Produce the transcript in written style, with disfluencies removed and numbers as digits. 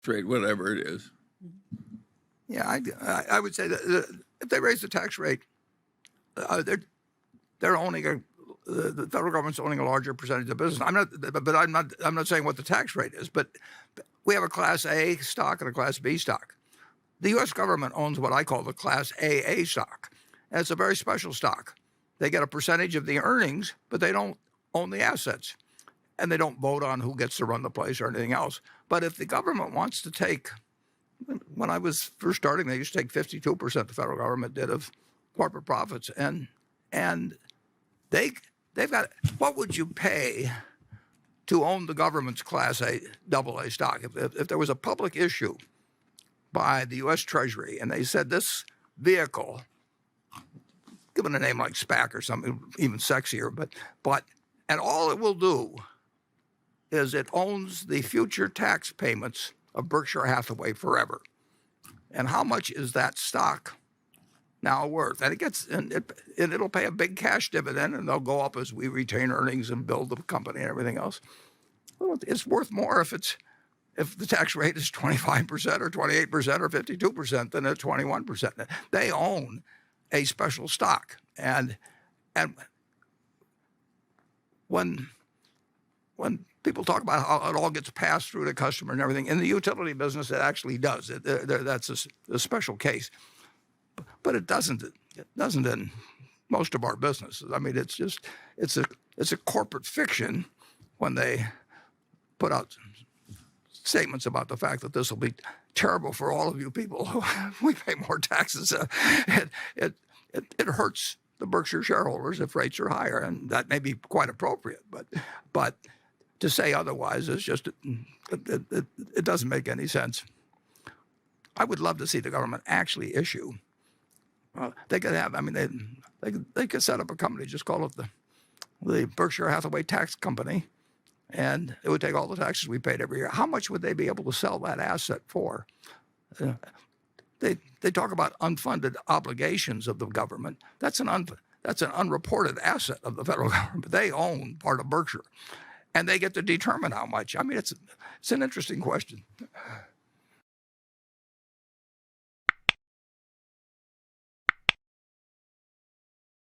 rate, whatever it is. Yeah, I would say that if they raise the tax rate, they're owning the federal government's owning a larger percentage of business. I'm not saying what the tax rate is, but we have a Class A stock and a Class B stock. The U.S. government owns what I call the Class AA stock, and it's a very special stock. They get a percentage of the earnings, but they don't own the assets, and they don't vote on who gets to run the place or anything else. But if the government wants to take, when I was first starting, they used to take 52%, the federal government did, of corporate profits, and they've got, what would you pay to own the government's Class A, AA stock? If there was a public issue by the U.S. Treasury and they said this vehicle, given a name like SPAC or something even sexier, and all it will do is it owns the future tax payments of Berkshire Hathaway forever. And how much is that stock now worth? And it'll pay a big cash dividend, and they'll go up as we retain earnings and build the company and everything else. Well, it's worth more if the tax rate is 25% or 28% or 52% than at 21%. They own a special stock, and when people talk about how it all gets passed through the customer and everything, in the utility business, it actually does. That's a special case. But it doesn't in most of our businesses. I mean, it's a corporate fiction when they put out statements about the fact that this will be terrible for all of you people who we pay more taxes. It hurts the Berkshire shareholders if rates are higher, and that may be quite appropriate. But to say otherwise is just it doesn't make any sense. I would love to see the government actually issue. They could have. I mean, they could set up a company, just call it the Berkshire Hathaway Tax Company, and it would take all the taxes we paid every year. How much would they be able to sell that asset for? They talk about unfunded obligations of the government. That's an unreported asset of the federal government. They own part of Berkshire, and they get to determine how much. I mean, it's an interesting question.